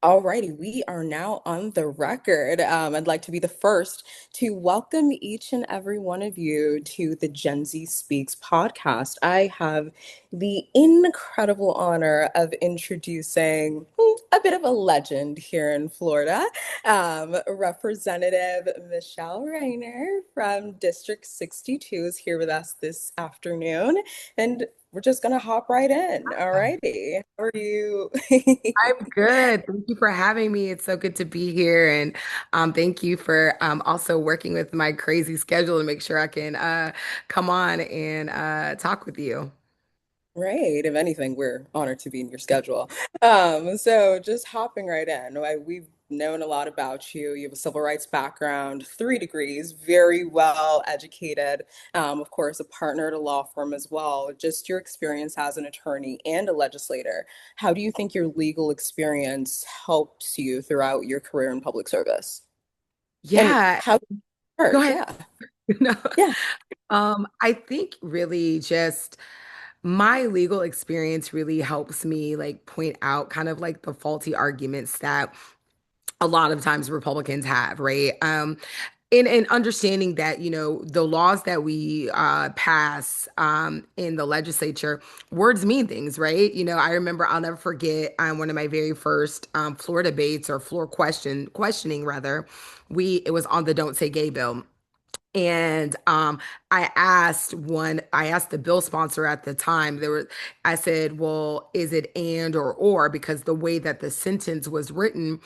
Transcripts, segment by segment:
Alrighty, we are now on the record. I'd like to be the first to welcome each and every one of you to the Gen Z Speaks podcast. I have the incredible honor of introducing a bit of a legend here in Florida, Representative Michele Rayner from District 62 is here with us this afternoon, and we're just gonna hop right in. Alrighty, how are you? I'm good. Thank you for having me. It's so good to be here. And thank you for also working with my crazy schedule to make sure I can come on and talk with you. Right. If anything, we're honored to be in your schedule. So just hopping right in, we've known a lot about you. You have a civil rights background, 3 degrees, very well educated. Of course, a partner at a law firm as well. Just your experience as an attorney and a legislator. How do you think your legal experience helped you throughout your career in public service? And Yeah, how did it go work? ahead. Yeah. No. Yeah. I think really just my legal experience really helps me like point out kind of like the faulty arguments that a lot of times Republicans have, right? And understanding that, the laws that we pass in the legislature, words mean things, right? I remember I'll never forget one of my very first floor debates or questioning rather. It was on the Don't Say Gay bill. And I asked the bill sponsor at the time, I said, well, is it and or? Because the way that the sentence was written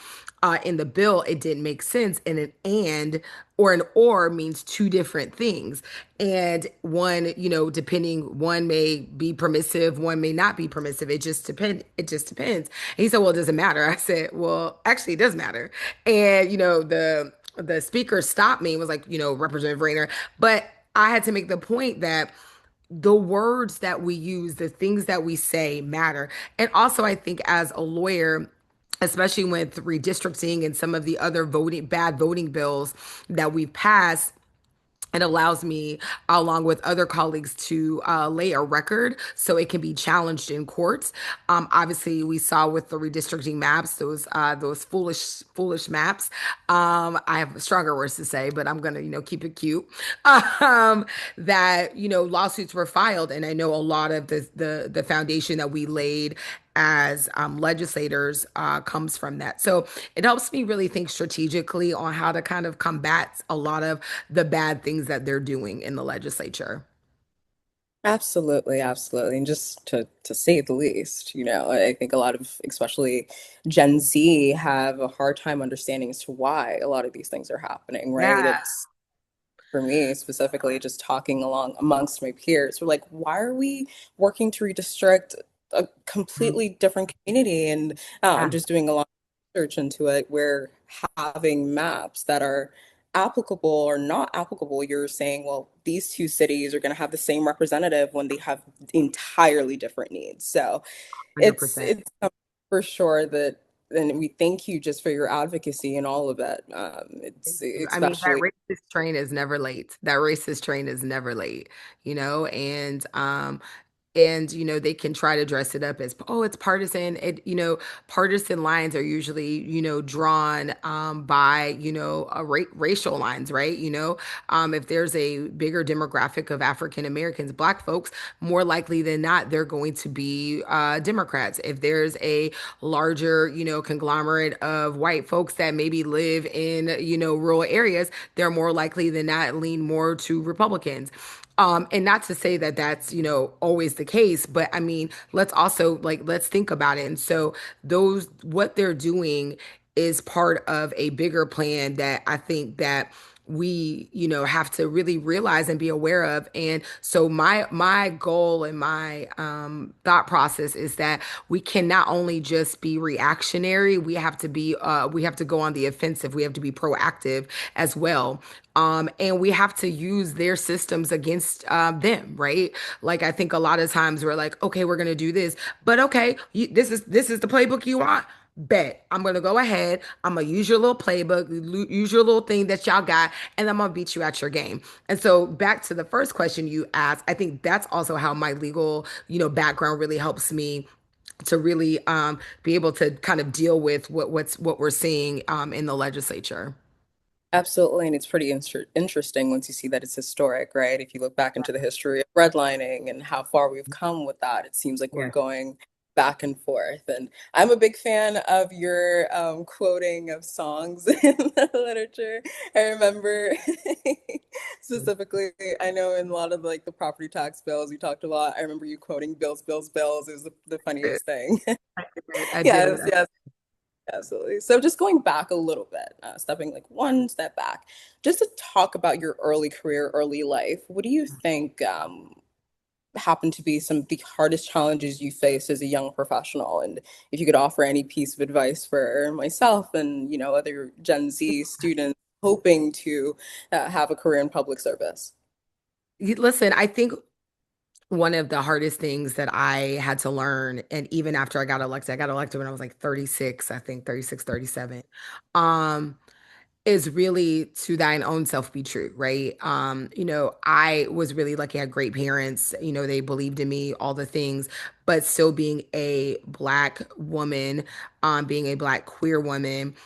in the bill, it didn't make sense. And an and or an or means two different things. And one, depending, one may be permissive, one may not be permissive. It just depends. And he said, well, it doesn't matter. I said, well, actually, it does matter. And, the speaker stopped me and was like, Representative Rayner. But I had to make the point that the words that we use, the things that we say matter. And also, I think as a lawyer, especially with redistricting and some of the other bad voting bills that we've passed, it allows me, along with other colleagues, to lay a record so it can be challenged in courts. Obviously, we saw with the redistricting maps, those foolish maps. I have stronger words to say, but I'm gonna, keep it cute. Um, that lawsuits were filed, and I know a lot of the foundation that we laid as legislators comes from that. So it helps me really think strategically on how to kind of combat a lot of the bad things that they're doing in the legislature. Absolutely, absolutely. And just to say the least, I think a lot of especially Gen Z have a hard time understanding as to why a lot of these things are happening, right? Yeah. It's for me specifically just talking along amongst my peers. We're like, why are we working to redistrict a Mhm. completely different community and Yeah, just doing a lot of research into it? We're having maps that are applicable or not applicable. You're saying, well, these two cities are going to have the same representative when they have entirely different needs. So it's 100%. it's for sure that, and we thank you just for your advocacy and all of it. Thank It's you. I mean, that especially. racist train is never late. That racist train is never late, and they can try to dress it up as, oh, it's partisan. Partisan lines are usually drawn by racial lines, right? If there's a bigger demographic of African Americans, Black folks, more likely than not they're going to be Democrats. If there's a larger conglomerate of white folks that maybe live in rural areas, they're more likely than not lean more to Republicans. And not to say that that's, always the case, but I mean, let's think about it. And so what they're doing is part of a bigger plan that I think that we, have to really realize and be aware of. And so my goal and my thought process is that we can not only just be reactionary, we have to go on the offensive. We have to be proactive as well. And we have to use their systems against them, right? Like I think a lot of times we're like, okay, we're gonna do this, but okay, this is the playbook you want. Bet I'm gonna go ahead. I'm gonna use your little playbook, use your little thing that y'all got, and I'm gonna beat you at your game. And so back to the first question you asked, I think that's also how my legal, background really helps me to really be able to kind of deal with what we're seeing in the legislature. Absolutely, and it's pretty interesting once you see that it's historic, right? If you look back into the history of redlining and how far we've come with that, it seems like we're Yeah. going back and forth. And I'm a big fan of your quoting of songs in the literature. I remember specifically, I know in a lot of like the property tax bills, you talked a lot. I remember you quoting bills, bills, bills. It was the funniest thing. I did. Yes, yes. Absolutely. So just going back a little bit, stepping like one step back, just to talk about your early career, early life, what do you think happened to be some of the hardest challenges you faced as a young professional? And if you could offer any piece of advice for myself and, other Gen Z students hoping to have a career in public service. Listen, I think one of the hardest things that I had to learn, and even after I got elected when I was like 36, I think 36, 37. Is really to thine own self be true, right? I was really lucky. I had great parents. They believed in me, all the things, but still being a black woman, being a black queer woman,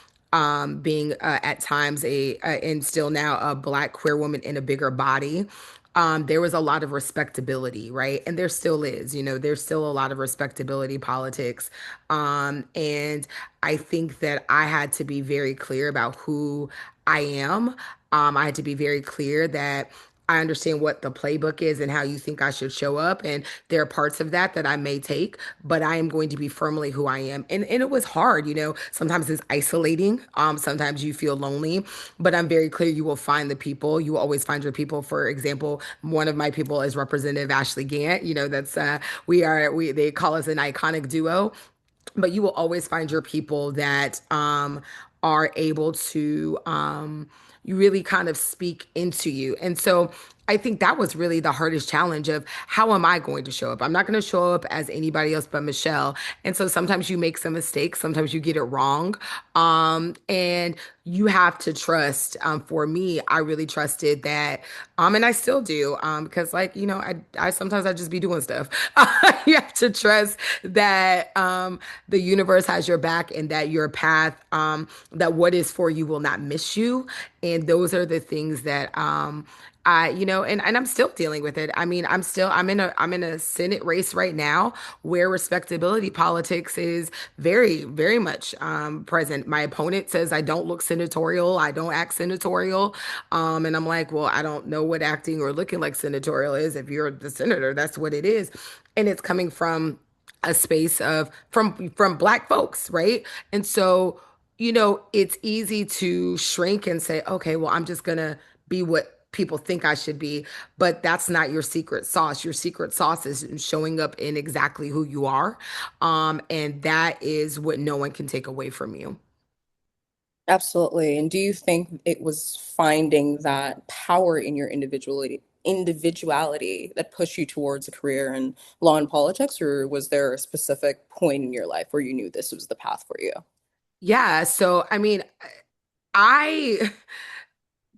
being at times and still now a black queer woman in a bigger body. There was a lot of respectability, right? And there still is, there's still a lot of respectability politics. And I think that I had to be very clear about who I am. I had to be very clear that I understand what the playbook is and how you think I should show up. And there are parts of that that I may take, but I am going to be firmly who I am. And it was hard, sometimes it's isolating. Sometimes you feel lonely, but I'm very clear you will find the people. You will always find your people. For example, one of my people is Representative Ashley Gant. That's they call us an iconic duo, but you will always find your people that are able to you really kind of speak into you. And so I think that was really the hardest challenge of how am I going to show up? I'm not going to show up as anybody else but Michele. And so sometimes you make some mistakes, sometimes you get it wrong. And you have to trust. For me, I really trusted that, and I still do, because like, I sometimes I just be doing stuff. You have to trust that the universe has your back and that your path, that what is for you will not miss you. And those are the things that and I'm still dealing with it. I mean, I'm in a Senate race right now where respectability politics is very, very much present. My opponent says I don't look senatorial, I don't act senatorial. And I'm like, well, I don't know what acting or looking like senatorial is. If you're the senator, that's what it is. And it's coming from a space of from black folks, right? And so, it's easy to shrink and say, okay, well, I'm just gonna be what people think I should be, but that's not your secret sauce. Your secret sauce is showing up in exactly who you are. And that is what no one can take away from you. Absolutely. And do you think it was finding that power in your individuality that pushed you towards a career in law and politics, or was there a specific point in your life where you knew this was the path for you? Yeah. So, I mean, I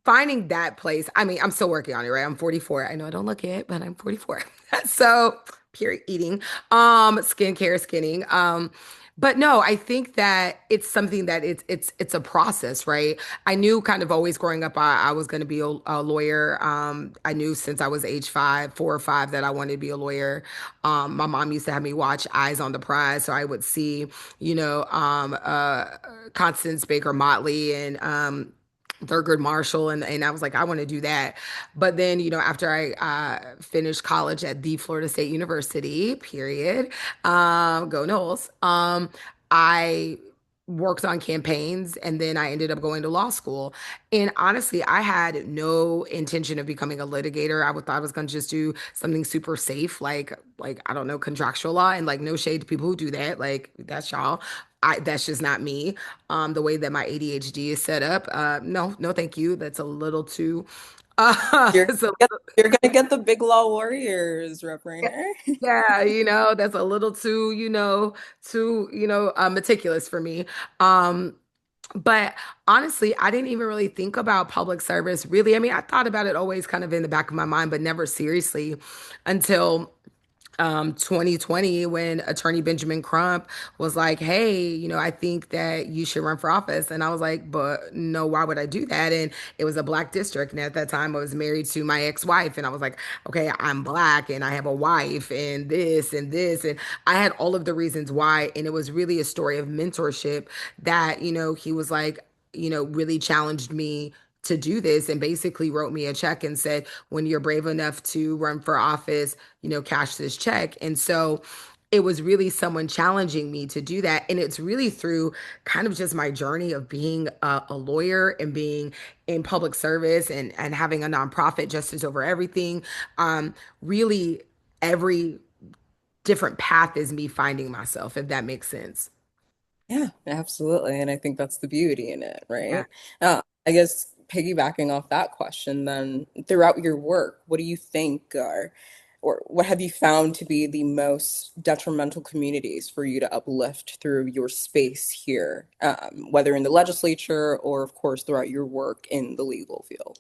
finding that place, I mean, I'm still working on it, right? I'm 44. I know I don't look it, but I'm 44. So, period eating, skincare, skinning. But no, I think that it's something that it's a process, right? I knew kind of always growing up I was going to be a lawyer. I knew since I was age 4 or 5, that I wanted to be a lawyer. My mom used to have me watch Eyes on the Prize, so I would see, Constance Baker Motley and Thurgood Marshall, and I was like, I want to do that. But then, after I finished college at the Florida State University, period, go Knowles, I worked on campaigns and then I ended up going to law school. And honestly, I had no intention of becoming a litigator. Thought I was going to just do something super safe, like I don't know, contractual law, and like no shade to people who do that. Like that's y'all. That's just not me. The way that my ADHD is set up, no, no, thank you. That's a little too. You're It's a you're gonna get the big law warriors, Rep. Rayner. Yeah, that's a little too, meticulous for me. But honestly, I didn't even really think about public service, really. I mean, I thought about it always kind of in the back of my mind, but never seriously until 2020 when attorney Benjamin Crump was like, hey, I think that you should run for office. And I was like, but no, why would I do that? And it was a black district. And at that time I was married to my ex-wife. And I was like, okay, I'm black and I have a wife and this and this. And I had all of the reasons why. And it was really a story of mentorship that, he was like, really challenged me to do this and basically wrote me a check and said, when you're brave enough to run for office, cash this check. And so it was really someone challenging me to do that. And it's really through kind of just my journey of being a lawyer and being in public service and having a nonprofit, Justice Over Everything. Really, every different path is me finding myself, if that makes sense. Yeah, absolutely. And I think that's the beauty in it, Yeah. right? I guess piggybacking off that question, then throughout your work, what do you think are, or what have you found to be the most detrimental communities for you to uplift through your space here, whether in the legislature or, of course, throughout your work in the legal field?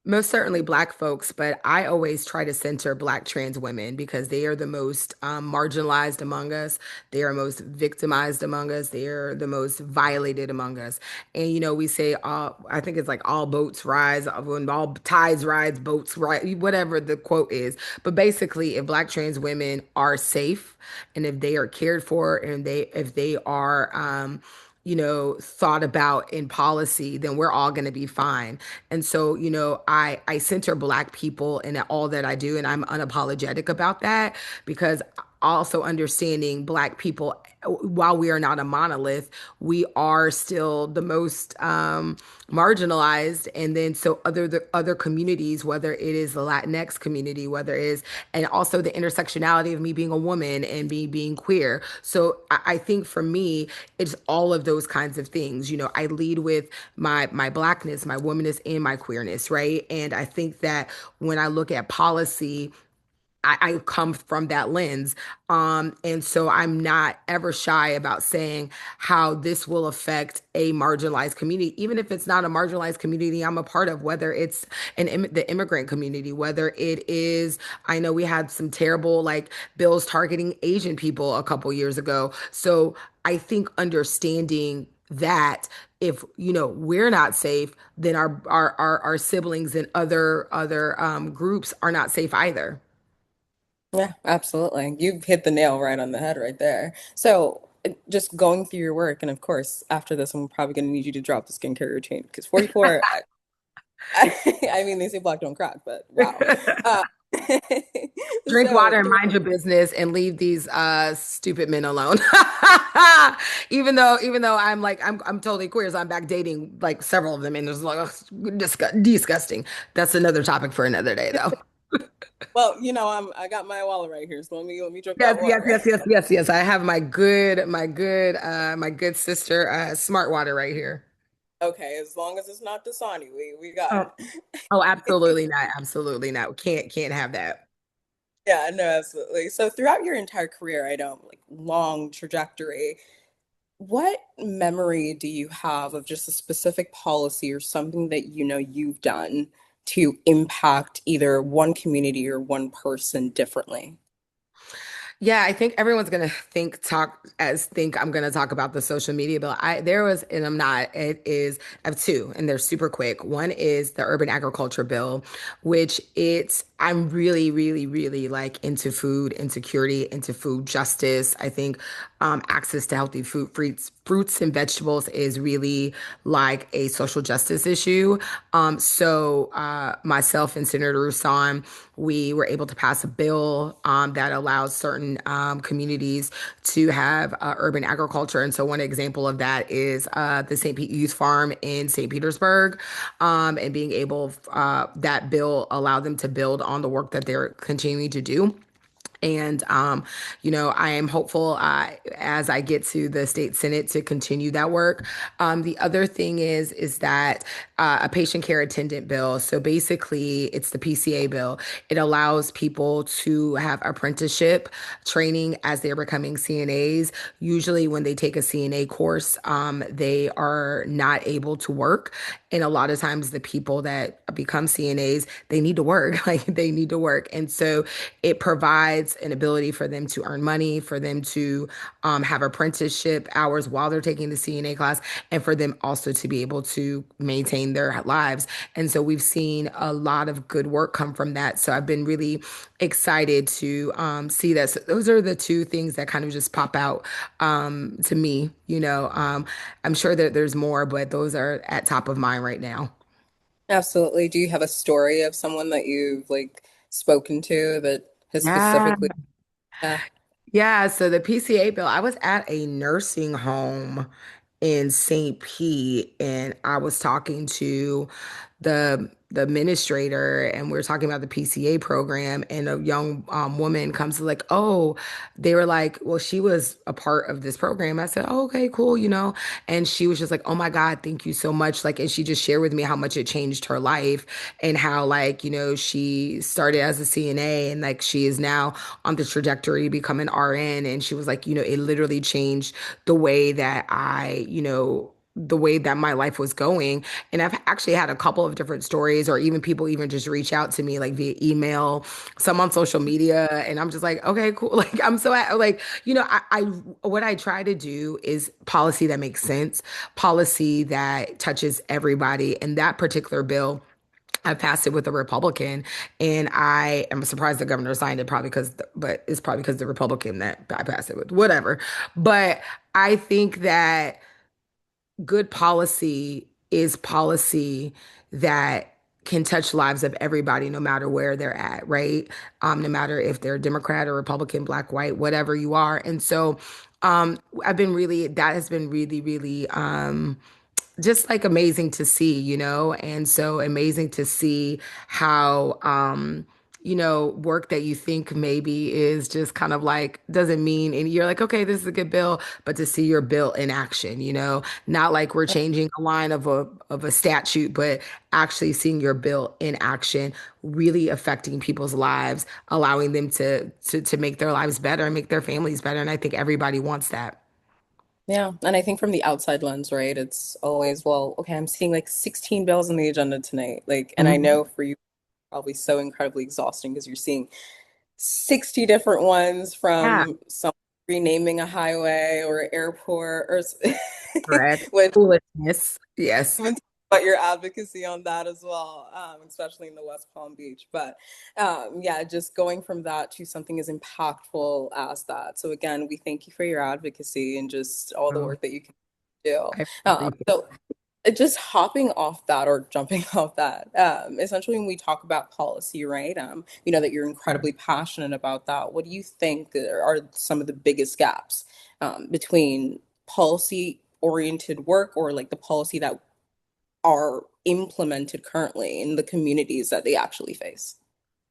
Most certainly Black folks, but I always try to center Black trans women because they are the most marginalized among us. They are most victimized among us. They are the most violated among us. And, we say, I think it's like all boats rise, when all tides rise, boats rise, whatever the quote is. But basically, if Black trans women are safe and if they are cared for and if they are, thought about in policy, then we're all going to be fine. And so, I center Black people in all that I do, and I'm unapologetic about that because also understanding Black people, while we are not a monolith, we are still the most marginalized. And then so the other communities, whether it is the Latinx community, whether it is, and also the intersectionality of me being a woman and me being queer. So I think for me, it's all of those kinds of things. I lead with my Blackness, my womanness, and my queerness, right? And I think that when I look at policy, I come from that lens. And so I'm not ever shy about saying how this will affect a marginalized community, even if it's not a marginalized community I'm a part of, whether it's the immigrant community, whether it is, I know we had some terrible like bills targeting Asian people a couple years ago. So I think understanding that if we're not safe, then our siblings and other groups are not safe either. Yeah, absolutely. You've hit the nail right on the head right there. So, just going through your work, and of course, after this, I'm probably going to need you to drop the skincare routine because 44, I mean, they say black don't crack, but wow. Uh, Drink so, water and through, mind your business and leave these stupid men alone. Even though I'm totally queer, so I'm back dating like several of them, and there's like ugh, disgusting. That's another topic for another day, though. well, I got my wallet right here, so let me drink Yes, that yes, water. yes, yes, yes, yes. I have my good sister, Smart Water right here. Okay, as long as it's not Dasani, we got Oh, it. oh, absolutely not, absolutely not. Can't have that. Yeah, no, absolutely. So, throughout your entire career, I know, like long trajectory. What memory do you have of just a specific policy or something that you've done to impact either one community or one person differently? Yeah, I think everyone's gonna think I'm gonna talk about the social media bill. There was, and I'm not. It is. I have two, and they're super quick. One is the urban agriculture bill, which I'm really, really, really like into food insecurity, into food justice. I think access to healthy food, fruits and vegetables is really like a social justice issue. So myself and Senator Rousseau, we were able to pass a bill that allows certain communities to have urban agriculture. And so one example of that is the St. Pete Youth Farm in St. Petersburg, and being able, that bill allowed them to build on the work that they're continuing to do. And, I am hopeful as I get to the state senate to continue that work. The other thing is that a patient care attendant bill. So basically, it's the PCA bill. It allows people to have apprenticeship training as they're becoming CNAs. Usually, when they take a CNA course, they are not able to work. And a lot of times, the people that become CNAs, they need to work, like they need to work. And so it provides it's an ability for them to earn money, for them to have apprenticeship hours while they're taking the CNA class, and for them also to be able to maintain their lives. And so we've seen a lot of good work come from that. So I've been really excited to see that. So those are the two things that kind of just pop out to me. I'm sure that there's more, but those are at top of mind right now. Absolutely. Do you have a story of someone that you've like spoken to that has Yeah. specifically? Yeah. Yeah, so the PCA bill, I was at a nursing home in St. Pete and I was talking to the administrator and we were talking about the PCA program and a young woman comes to like, oh, they were like, well, she was a part of this program. I said, oh, okay, cool, and she was just like, oh my God, thank you so much. Like, and she just shared with me how much it changed her life and how like, she started as a CNA and like she is now on the trajectory to become an RN. And she was like, it literally changed the way that the way that my life was going. And I've actually had a couple of different stories, or even people even just reach out to me like via email, some on social media. And I'm just like, okay, cool. Like, I'm so, like, what I try to do is policy that makes sense, policy that touches everybody. And that particular bill, I passed it with a Republican, and I am surprised the governor signed it. Probably because, but it's probably because the Republican that I passed it with. Whatever. But I think that good policy is policy that can touch lives of everybody, no matter where they're at, right? No matter if they're Democrat or Republican, black, white, whatever you are. And so, that has been really, really, just like amazing to see, and so amazing to see how work that you think maybe is just kind of like doesn't mean, and you're like, okay, this is a good bill, but to see your bill in action, not like we're changing a line of a statute, but actually seeing your bill in action, really affecting people's lives, allowing them to make their lives better and make their families better. And I think everybody wants that. Yeah. And I think from the outside lens, right, it's always, well, okay, I'm seeing like 16 bills on the agenda tonight. Like, and I Mhm. know for you, probably so incredibly exhausting because you're seeing 60 different ones Yeah, from some renaming a highway or airport or correct. which Foolishness. Yes. even talk about your advocacy on that as well, especially in the West Palm Beach. But yeah, just going from that to something as impactful as that. So again, we thank you for your advocacy and just all the Oh, work that you can do. I appreciate So just hopping off that or jumping off that, essentially when we talk about policy, right? You know that you're that. incredibly passionate about that. What do you think are some of the biggest gaps between policy oriented work or like the policy that are implemented currently in the communities that they actually face?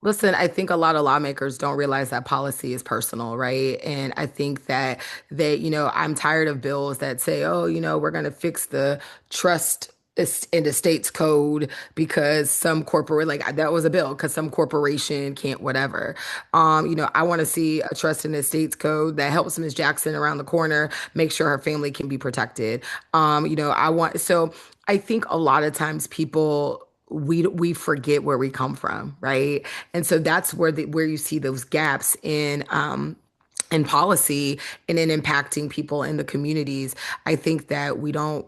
Listen, I think a lot of lawmakers don't realize that policy is personal, right? And I think that I'm tired of bills that say, oh, we're going to fix the trust in the state's code because some corporate, like that was a bill because some corporation can't whatever. I want to see a trust in the state's code that helps Ms. Jackson around the corner make sure her family can be protected. I think a lot of times people we forget where we come from, right? And so that's where you see those gaps in policy and in impacting people in the communities. I think that we don't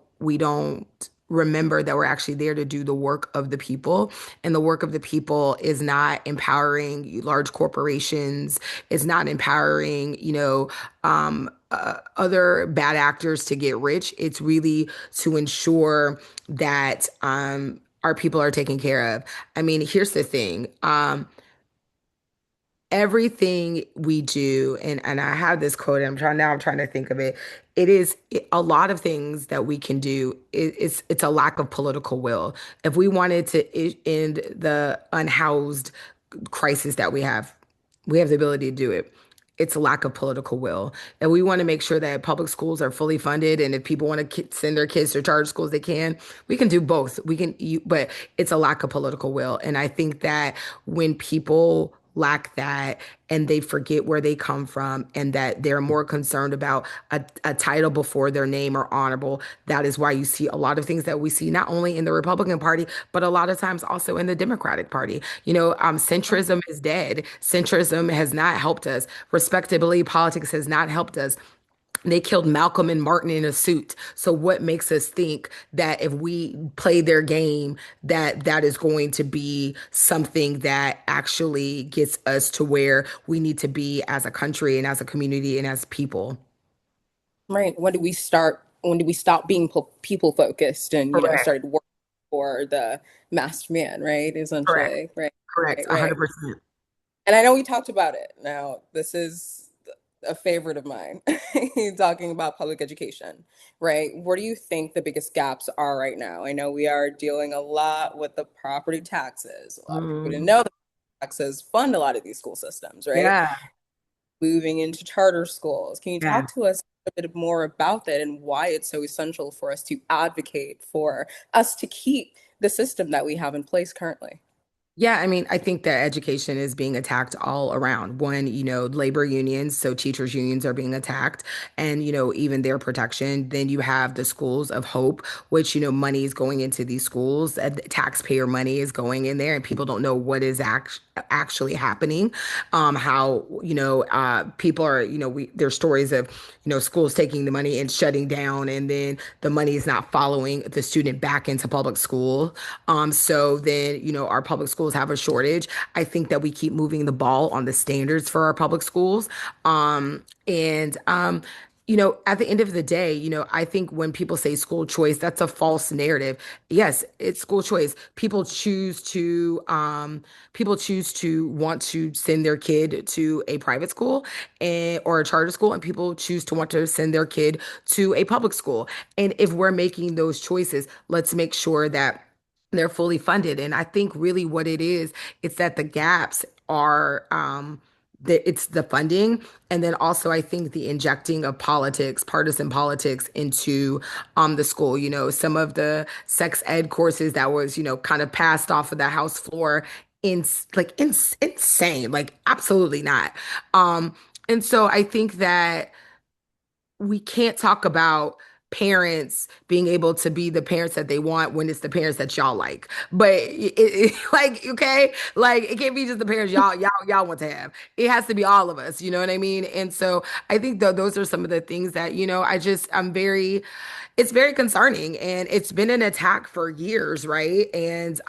remember that we're actually there to do the work of the people, and the work of the people is not empowering large corporations, is not empowering other bad actors to get rich. It's really to ensure that our people are taken care of. I mean, here's the thing. Everything we do, and I have this quote, and I'm trying to think of it. A lot of things that we can do. It's a lack of political will. If we wanted to end the unhoused crisis that we have the ability to do it. It's a lack of political will. And we want to make sure that public schools are fully funded. And if people want to send their kids to charter schools, they can. We can do both. But it's a lack of political will. And I think that when people lack that, and they forget where they come from, and that they're more concerned about a title before their name or honorable. That is why you see a lot of things that we see not only in the Republican Party, but a lot of times also in the Democratic Party. Centrism is dead. Centrism has not helped us. Respectability politics has not helped us. They killed Malcolm and Martin in a suit. So what makes us think that if we play their game, that that is going to be something that actually gets us to where we need to be as a country and as a community and as people? Right. When do we stop being people focused and, Correct. started working for the masked man, right? Correct. Essentially. Right. Correct. Right. Right. 100%. And I know we talked about it. Now, this is a favorite of mine, talking about public education, right? Where do you think the biggest gaps are right now? I know we are dealing a lot with the property taxes. A lot of people didn't Mm, know that taxes fund a lot of these school systems, right? yeah. Moving into charter schools. Can you Yeah. talk to us a bit more about that and why it's so essential for us to advocate for us to keep the system that we have in place currently? Yeah, I mean, I think that education is being attacked all around. One, labor unions, so teachers' unions are being attacked, and, even their protection. Then you have the schools of hope, which, money is going into these schools, taxpayer money is going in there, and people don't know what is actually happening. How, people are, there's stories of, schools taking the money and shutting down, and then the money is not following the student back into public school. So then, our public schools have a shortage. I think that we keep moving the ball on the standards for our public schools. And at the end of the day, I think when people say school choice, that's a false narrative. Yes, it's school choice. People choose to want to send their kid to a private school or a charter school, and people choose to want to send their kid to a public school. And if we're making those choices, let's make sure that they're fully funded. And I think really what it is, it's that the gaps are that it's the funding, and then also I think the injecting of politics, partisan politics into the school. Some of the sex ed courses that was, kind of passed off of the House floor in insane, like absolutely not. And so I think that we can't talk about parents being able to be the parents that they want when it's the parents that y'all like. But like, okay, like it can't be just the parents y'all want to have. It has to be all of us. You know what I mean? And so I think those are some of the things that it's very concerning, and it's been an attack for years, right? And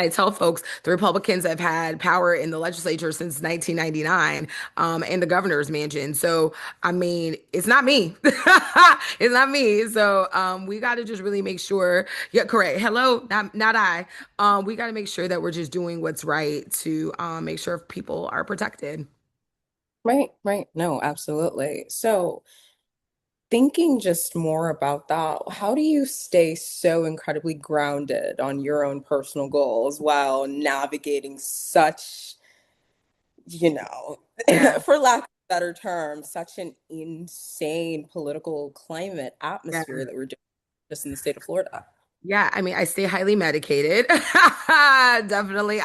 I tell folks the Republicans have had power in the legislature since 1999, and the governor's mansion. So, I mean, it's not me. It's not me. So, we got to just really make sure. Yeah, correct. Hello, not I. We got to make sure that we're just doing what's right to make sure people are protected. Right, right. No, absolutely. So, thinking just more about that, how do you stay so incredibly grounded on your own personal goals while navigating such, you know, Yeah, for lack of a better term, such an insane political climate yeah. atmosphere that we're doing just in the state of Florida? Yeah, I mean, I stay highly medicated. Definitely.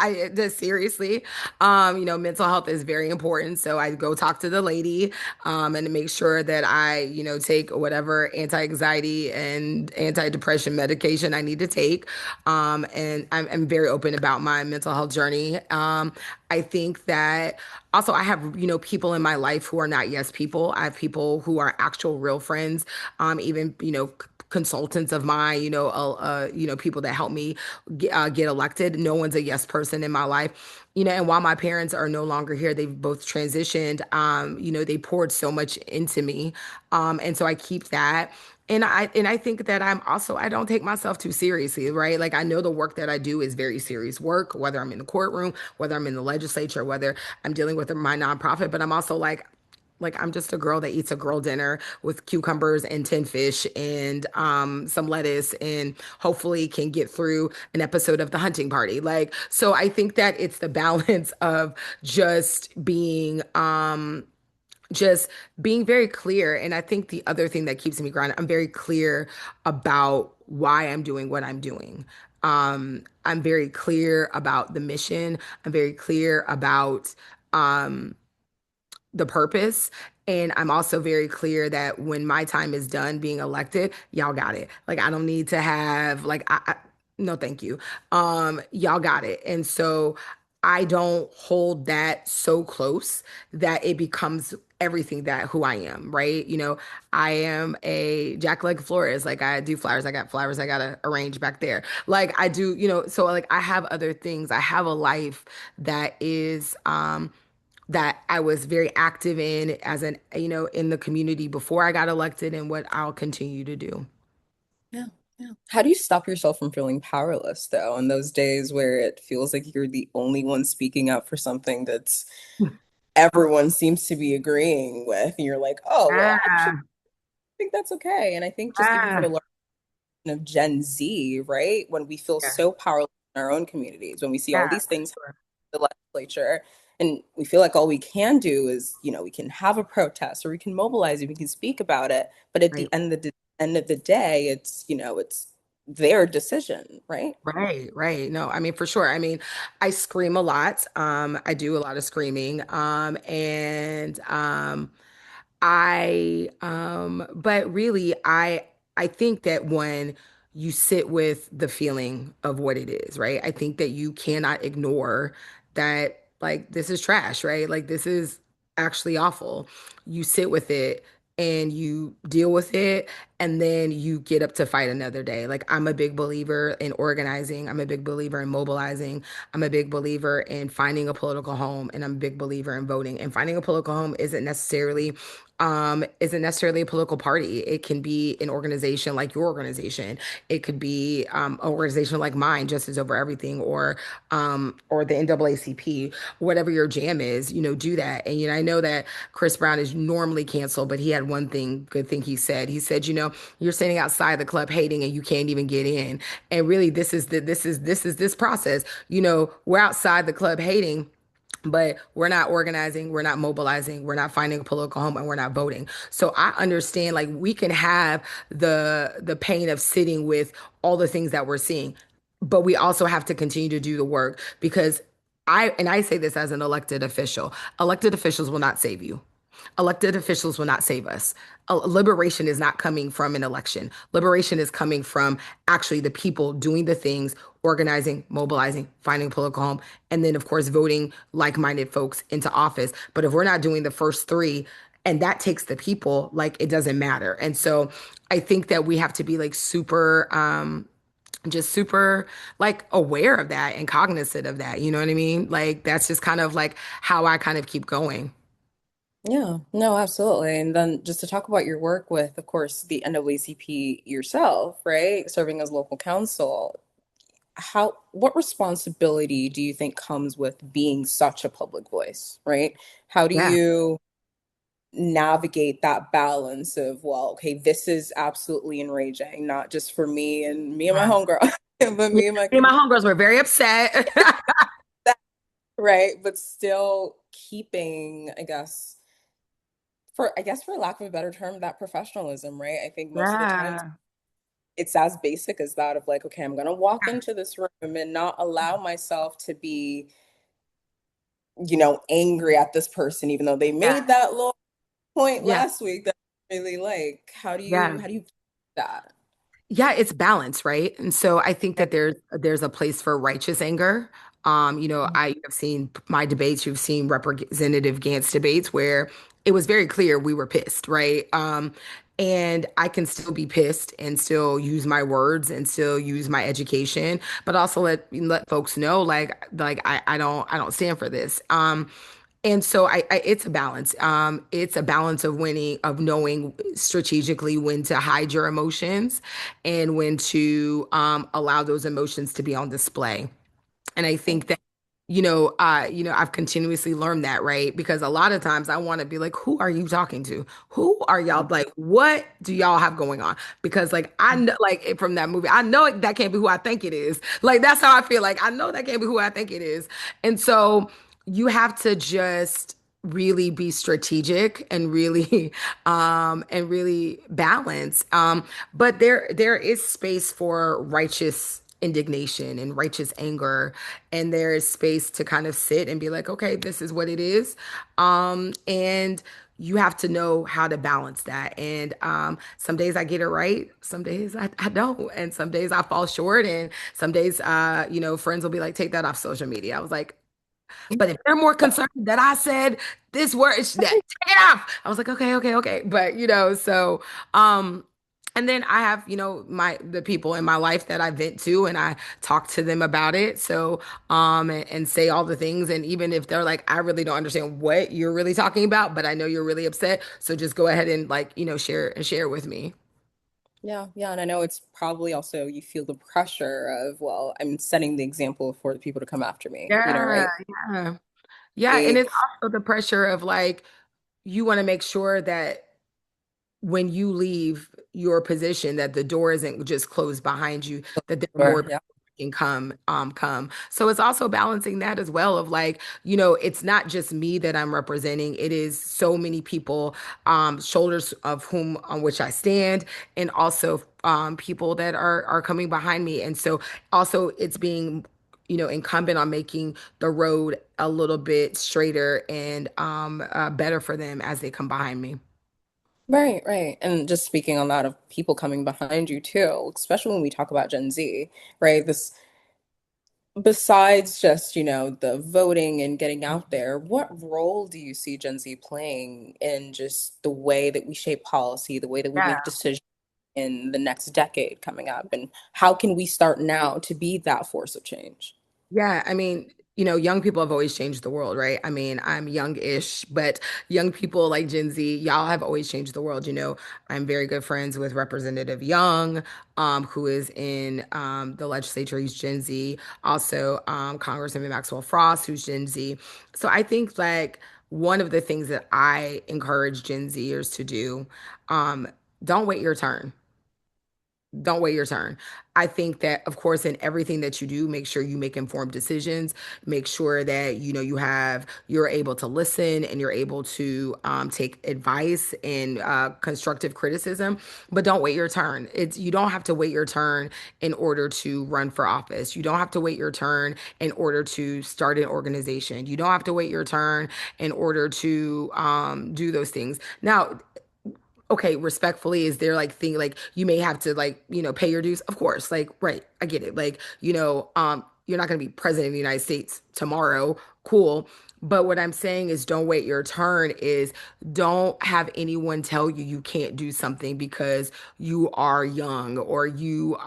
Seriously. Mental health is very important. So I go talk to the lady, and make sure that I, take whatever anti-anxiety and anti-depression medication I need to take. And I'm very open about my mental health journey. I think that also I have, people in my life who are not yes people. I have people who are actual real friends, even, consultants of mine, people that help me get elected. No one's a yes person in my life. And while my parents are no longer here, they've both transitioned. They poured so much into me. And so I keep that. And I think that I don't take myself too seriously, right? Like I know the work that I do is very serious work, whether I'm in the courtroom, whether I'm in the legislature, whether I'm dealing with my nonprofit, but I'm also like I'm just a girl that eats a girl dinner with cucumbers and tin fish and some lettuce, and hopefully can get through an episode of The Hunting Party. Like, so I think that it's the balance of just being just being very clear. And I think the other thing that keeps me grounded, I'm very clear about why I'm doing what I'm doing. I'm very clear about the mission. I'm very clear about um, the purpose. And I'm also very clear that when my time is done being elected, y'all got it. Like I don't need to have like no thank you. Y'all got it. And so I don't hold that so close that it becomes everything that who I am, right? I am a Jack Leg Flores. Like I do flowers. I got flowers I gotta arrange back there. Like I do, so like I have other things. I have a life that is that I was very active in as in the community before I got elected and what I'll continue to do. Yeah, yeah. How do you stop yourself from feeling powerless, though, in those days where it feels like you're the only one speaking up for something that's everyone seems to be agreeing with, and you're like, oh, well, actually, Yeah, I think that's okay. And I think just even for the yeah, large of Gen Z, right, when we feel yeah, so powerless in our own communities, when we see all yeah, these for things sure. happen in the legislature, and we feel like all we can do is, we can have a protest or we can mobilize and we can speak about it. But at Right, the end of the day, it's their decision, right? right, right. No, I mean for sure. I mean, I scream a lot. I do a lot of screaming. And but really, I think that when you sit with the feeling of what it is, right? I think that you cannot ignore that, like, this is trash, right? Like, this is actually awful. You sit with it and you deal with it, and then you get up to fight another day. Like, I'm a big believer in organizing, I'm a big believer in mobilizing, I'm a big believer in finding a political home, and I'm a big believer in voting. And finding a political home isn't necessarily a political party. It can be an organization like your organization. It could be an organization like mine, Justice Over Everything, or the NAACP, whatever your jam is. Do that. And I know that Chris Brown is normally canceled, but he had one good thing he said. He said, you're standing outside the club hating, and you can't even get in. And really, this process. We're outside the club hating, but we're not organizing, we're not mobilizing, we're not finding a political home, and we're not voting. So I understand, like, we can have the pain of sitting with all the things that we're seeing, but we also have to continue to do the work, because I say this as an elected official. Elected officials will not save you. Elected officials will not save us. Liberation is not coming from an election. Liberation is coming from actually the people doing the things, organizing, mobilizing, finding a political home, and then, of course, voting like minded folks into office. But if we're not doing the first three, and that takes the people, like, it doesn't matter. And so I think that we have to be like super, just super like aware of that and cognizant of that. You know what I mean? Like, that's just kind of like how I kind of keep going. Yeah, no, absolutely. And then just to talk about your work with, of course, the NAACP yourself, right? Serving as local counsel. What responsibility do you think comes with being such a public voice, right? How do Yeah. you navigate that balance of, well, okay, this is absolutely enraging, not just for me and my homegirl, but Yeah, me and my me and my community, homegirls were very upset. right? But still keeping, I guess for lack of a better term, that professionalism, right? I think most of the times Yeah. it's as basic as that of like, okay, I'm gonna walk into this room and not allow myself to be, angry at this person, even though they Yeah. made that little point Yeah. last week that I really like. Yeah. How do you do that? Yeah, it's balance, right? And so I think that there's a place for righteous anger. I have seen my debates, you've seen Representative Gantz debates where it was very clear we were pissed, right? And I can still be pissed and still use my words and still use my education, but also let folks know, like I don't stand for this. And so it's a balance. It's a balance of winning, of knowing strategically when to hide your emotions and when to allow those emotions to be on display. And I think that, I've continuously learned that, right? Because a lot of times I want to be like, who are you talking to? Who are y'all? Like, what do y'all have going on? Because, like, I know, like, from that movie, I know that can't be who I think it is. Like, that's how I feel. Like, I know that can't be who I think it is. And so you have to just really be strategic and really balance. But there is space for righteous indignation and righteous anger, and there is space to kind of sit and be like, okay, this is what it is. And you have to know how to balance that. And some days I get it right, some days I don't, and some days I fall short, and some days friends will be like, take that off social media. I was like, but if they're more concerned that I said this word, that take it off. I was like, okay, okay, okay. But so and then I have, the people in my life that I vent to and I talk to them about it. So and say all the things. And even if they're like, I really don't understand what you're really talking about, but I know you're really upset. So just go ahead and like, share with me. Yeah, yeah, and I know it's probably also you feel the pressure of, well, I'm setting the example for the people to come after me, Yeah, right? yeah. Yeah. And Big, it's also the pressure of like, you want to make sure that when you leave your position that the door isn't just closed behind you, that there are more or people yeah. that can come. So it's also balancing that as well of like, it's not just me that I'm representing. It is so many people, shoulders of whom on which I stand, and also people that are coming behind me. And so also it's being incumbent on making the road a little bit straighter and better for them as they come behind me. Right, right. And just speaking on that of people coming behind you too, especially when we talk about Gen Z, right? This besides just, the voting and getting out there, what role do you see Gen Z playing in just the way that we shape policy, the way that we make Yeah. decisions in the next decade coming up? And how can we start now to be that force of change? Yeah, I mean, young people have always changed the world, right? I mean, I'm young-ish, but young people like Gen Z, y'all have always changed the world. I'm very good friends with Representative Young, who is in the legislature. He's Gen Z. Also, Congressman Maxwell Frost, who's Gen Z. So I think like one of the things that I encourage Gen Zers to do, um, don't wait your turn. Don't wait your turn. I think that, of course, in everything that you do, make sure you make informed decisions. Make sure that you're able to listen and you're able to take advice and constructive criticism. But don't wait your turn. It's You don't have to wait your turn in order to run for office. You don't have to wait your turn in order to start an organization. You don't have to wait your turn in order to do those things. Now, okay, respectfully, is there like thing like you may have to like, pay your dues? Of course, like, right, I get it. Like, you're not gonna be president of the United States tomorrow. Cool. But what I'm saying is don't wait your turn, is don't have anyone tell you you can't do something because you are young or you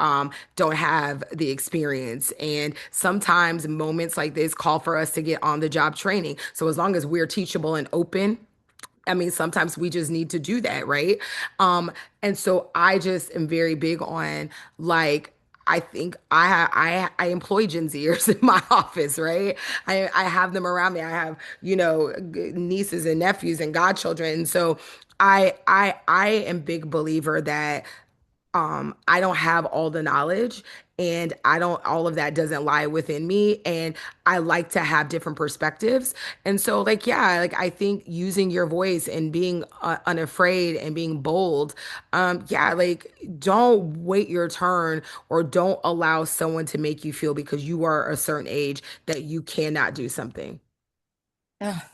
don't have the experience. And sometimes moments like this call for us to get on the job training. So as long as we're teachable and open, I mean, sometimes we just need to do that, right? Um, and so I just am very big on like I think I employ Gen Zers in my office, right? I have them around me. I have nieces and nephews and godchildren, and so I am big believer that I don't have all the knowledge, and I don't all of that doesn't lie within me, and I like to have different perspectives. And so like yeah, like I think using your voice and being unafraid and being bold, yeah, like don't wait your turn or don't allow someone to make you feel because you are a certain age that you cannot do something. Ah,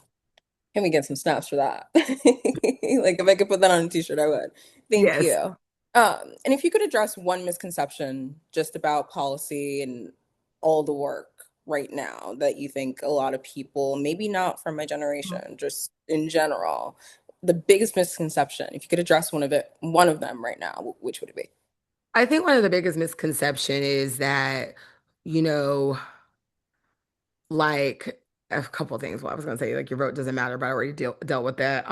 can we get some snaps for that? Like if I could put that on a t-shirt, I would. Thank Yes. you. And if you could address one misconception just about policy and all the work right now that you think a lot of people, maybe not from my generation, just in general, the biggest misconception, if you could address one of them right now, which would it be? I think one of the biggest misconception is that, you know, like a couple of things. Well, I was gonna say like your vote doesn't matter, but I already dealt with that.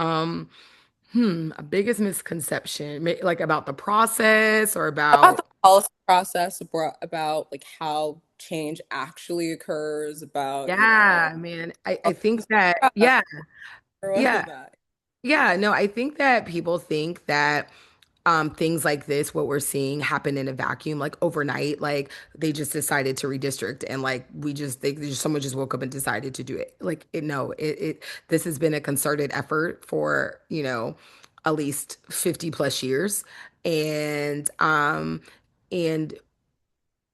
A biggest misconception, like about the process or About the about policy process, about like how change actually occurs, about, yeah, man. I think that yeah, or what yeah. of that. Yeah, no, I think that people think that things like this, what we're seeing happen in a vacuum, like overnight, like they just decided to redistrict and like someone just woke up and decided to do it. Like no, this has been a concerted effort for, at least 50 plus years. And and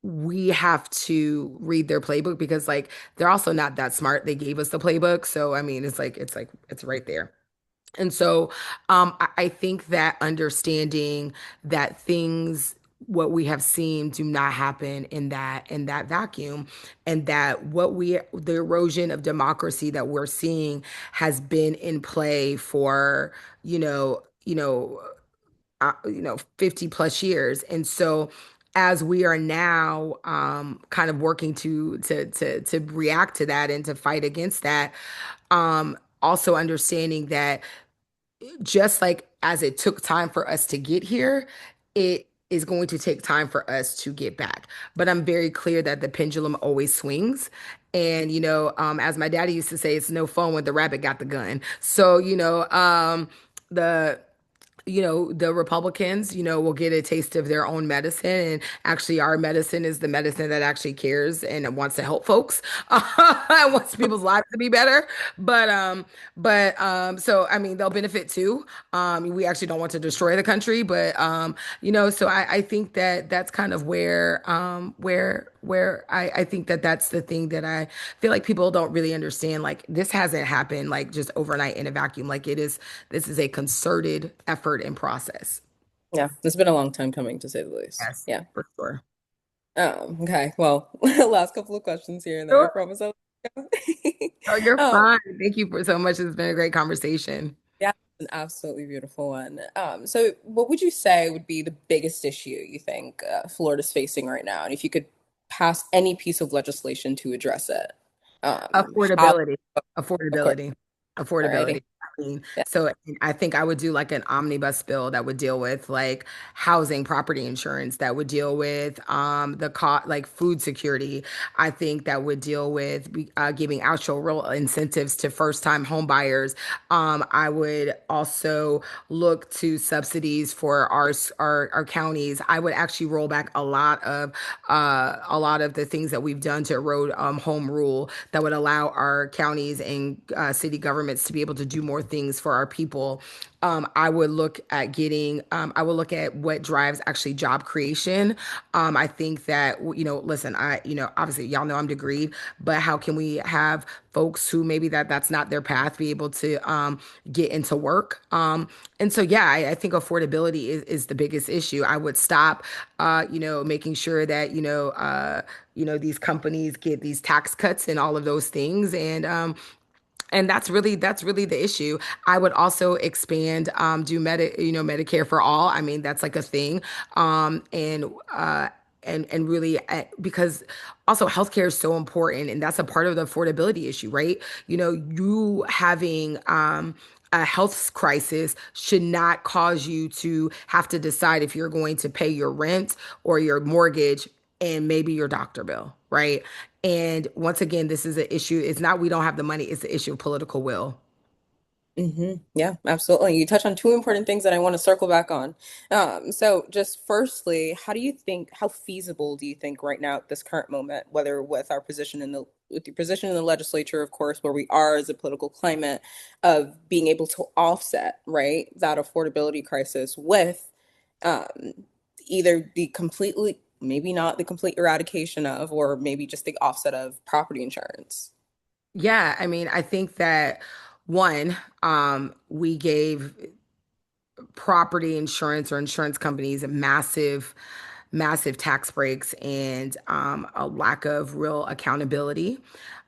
we have to read their playbook because like they're also not that smart. They gave us the playbook. So I mean it's right there. And so I think that understanding that things what we have seen do not happen in that vacuum, and that what we the erosion of democracy that we're seeing has been in play for you know 50 plus years. And so as we are now kind of working to react to that and to fight against that, also understanding that just like as it took time for us to get here, it is going to take time for us to get back. But I'm very clear that the pendulum always swings. And, as my daddy used to say, it's no fun when the rabbit got the gun. So, the the Republicans, will get a taste of their own medicine. And actually, our medicine is the medicine that actually cares and wants to help folks, and wants people's lives to be better. So I mean, they'll benefit too. We actually don't want to destroy the country, but so I think that that's kind of where I think that that's the thing that I feel like people don't really understand. Like this hasn't happened like just overnight in a vacuum. Like this is a concerted effort and process. Yeah, it's been a long time coming to say the least. Yes, Yeah. for sure. Okay. Well, last couple of questions here, and then I Sure. promise I'll let you Oh, you're go. fine. Thank you for so much. It's been a great conversation. Yeah, an absolutely beautiful one. So what would you say would be the biggest issue you think Florida's facing right now? And if you could pass any piece of legislation to address it, how, Affordability, of course, affordability, alrighty. affordability. I mean, Yeah. so I think I would do like an omnibus bill that would deal with like housing, property insurance, that would deal with the cost, like food security. I think that would deal with giving actual real incentives to first time home buyers. I would also look to subsidies for our counties. I would actually roll back a lot of the things that we've done to erode home rule that would allow our counties and city governments to be able to do more things for our people. I would look at what drives actually job creation. I think that, listen, obviously y'all know I'm degreed, but how can we have folks who maybe that's not their path be able to get into work? And so, yeah, I think affordability is the biggest issue. I would stop, making sure that, these companies get these tax cuts and all of those things. And that's really the issue. I would also expand, do Medicare for all. I mean, that's like a thing. And really because also healthcare is so important, and that's a part of the affordability issue, right? You having a health crisis should not cause you to have to decide if you're going to pay your rent or your mortgage and maybe your doctor bill, right? And once again, this is an issue. It's not we don't have the money, it's the issue of political will. Yeah, absolutely. You touch on two important things that I want to circle back on. So just firstly, how feasible do you think right now at this current moment, whether with our position with your position in the legislature, of course, where we are as a political climate, of being able to offset, right, that affordability crisis with um, either the completely, maybe not the complete eradication of, or maybe just the offset of property insurance? Yeah, I mean, I think that one, we gave property insurance or insurance companies massive tax breaks and a lack of real accountability.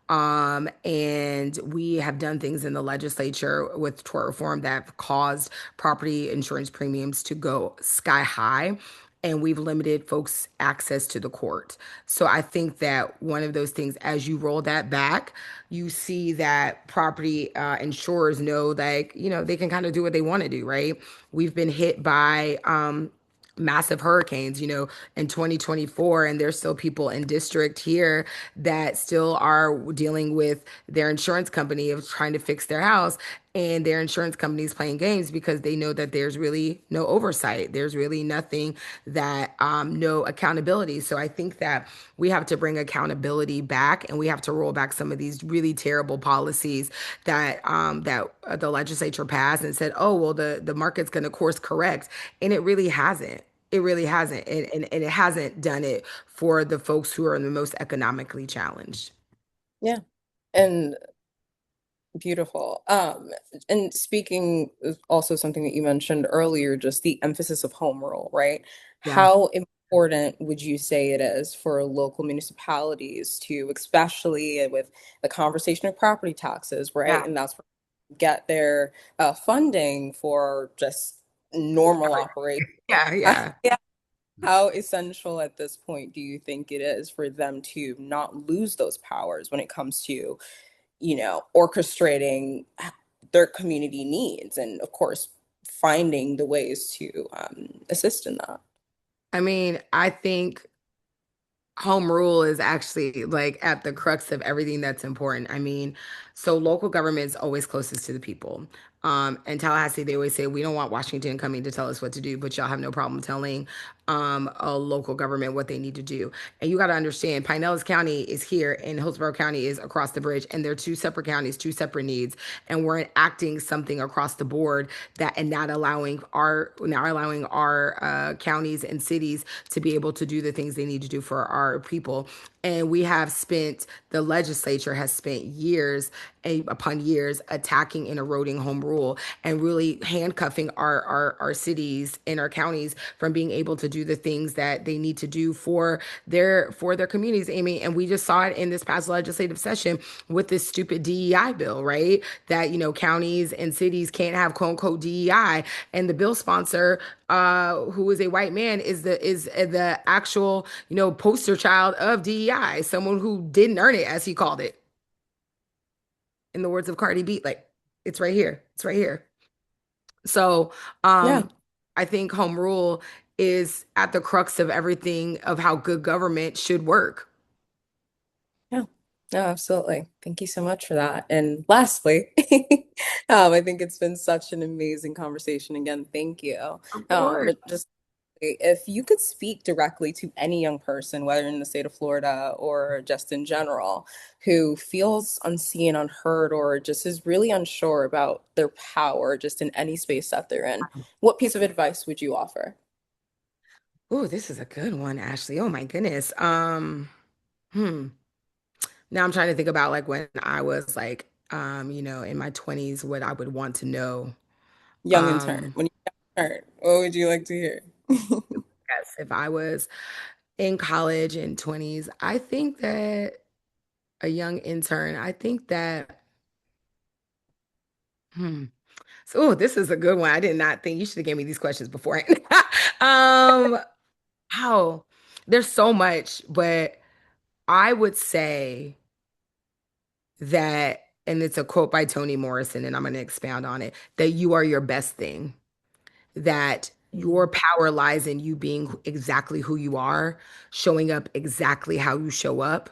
And we have done things in the legislature with tort reform that have caused property insurance premiums to go sky high. And we've limited folks' access to the court. So I think that one of those things, as you roll that back, you see that property insurers know, like, they can kind of do what they want to do, right? We've been hit by massive hurricanes, in 2024, and there's still people in district here that still are dealing with their insurance company of trying to fix their house, and their insurance company is playing games because they know that there's really no oversight. There's really nothing that no accountability. So I think that we have to bring accountability back, and we have to roll back some of these really terrible policies that the legislature passed and said, oh well, the market's going to course correct, and it really hasn't. It really hasn't. And it hasn't done it for the folks who are the most economically challenged. Yeah. And beautiful. And speaking is also something that you mentioned earlier, just the emphasis of home rule, right? Yeah. How important would you say it is for local municipalities to, especially with the conversation of property taxes, right? Yeah. And that's where they get their funding for just normal operation. Yeah. Yeah. Yeah. How essential at this point do you think it is for them to not lose those powers when it comes to, orchestrating their community needs and, of course, finding the ways to assist in that? I mean, I think home rule is actually like at the crux of everything that's important. I mean, so local government is always closest to the people. In Tallahassee, they always say we don't want Washington coming to tell us what to do, but y'all have no problem telling a local government what they need to do. And you got to understand, Pinellas County is here and Hillsborough County is across the bridge, and they're two separate counties, two separate needs, and we're enacting something across the board that and not allowing our counties and cities to be able to do the things they need to do for our people. And we have spent, the legislature has spent years upon years attacking and eroding home rule and really handcuffing our cities and our counties from being able to do the things that they need to do for their communities, Amy. And we just saw it in this past legislative session with this stupid DEI bill, right? That, counties and cities can't have quote unquote DEI. And the bill sponsor, who is a white man, is the actual, poster child of DEI, someone who didn't earn it, as he called it. In the words of Cardi B, like it's right here. It's right here. So Yeah, I think home rule is at the crux of everything of how good government should work. yeah. No, absolutely. Thank you so much for that. And lastly, I think it's been such an amazing conversation. Again, thank you. Of course. Just if you could speak directly to any young person, whether in the state of Florida or just in general, who feels unseen, unheard, or just is really unsure about their power just in any space that they're in, what piece of advice would you offer? Oh, this is a good one, Ashley. Oh my goodness. Hmm. Now I'm trying to think about like when I was like, in my 20s, what I would want to know. Young intern. Um, When you intern, what would you like to hear? yes, if I was in college in 20s, I think that a young intern, I think that, hmm. So, oh, this is a good one. I did not think you should have gave me these questions beforehand. um, how there's so much, but I would say that, and it's a quote by Toni Morrison, and I'm going to expound on it, that you are your best thing, that your Mm, power lies in you being exactly who you are, showing up exactly how you show up,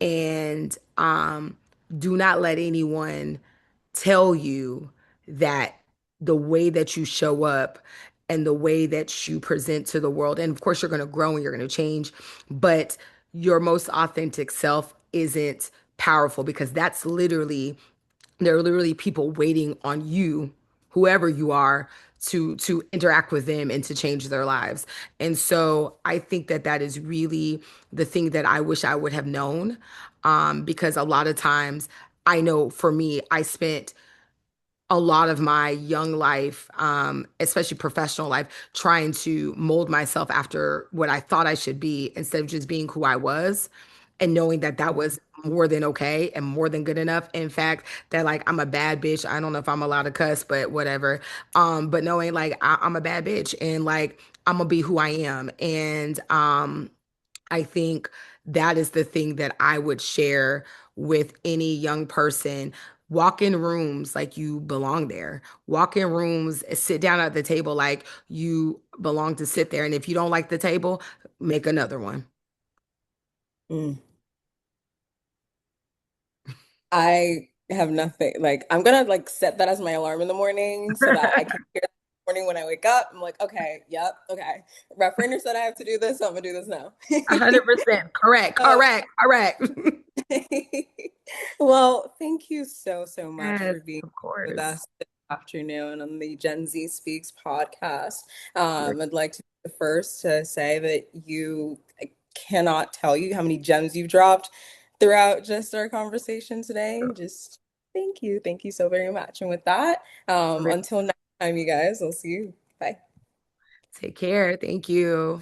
and do not let anyone tell you that the way that you show up and the way that you present to the world, and of course you're going to grow and you're going to change, but your most authentic self isn't powerful, because there are literally people waiting on you, whoever you are, to interact with them and to change their lives. And so I think that that is really the thing that I wish I would have known, because a lot of times, I know for me, I spent a lot of my young life, especially professional life, trying to mold myself after what I thought I should be instead of just being who I was, and knowing that that mm, was more than okay and more than good enough. In fact, that like I'm a bad bitch. I don't know if I'm allowed to cuss, but whatever. But knowing like I'm a bad bitch and like I'm gonna be who I am. And I think that is the thing that I would share with any young person. Walk in rooms like you belong there. Walk in rooms, sit down at the table like you belong to sit there. And if you don't like the table, make another one. mm. I have nothing. Like, I'm gonna like set that as my alarm in the morning so that I can hear that in the morning when I wake up. I'm like, okay, yep, okay. Referender said I have to do this, so I'm gonna do this now. 100%. Correct, Uh, correct, correct. well, thank you so, so much Yes, for being of with course. us this afternoon on the Gen Z Speaks podcast. I'd like to the first to say that you I cannot tell you how many gems you've dropped throughout just our conversation today. Just thank you. Thank you so very much. And with that, until next time, you guys, I'll see you. Bye. Take care. Thank you.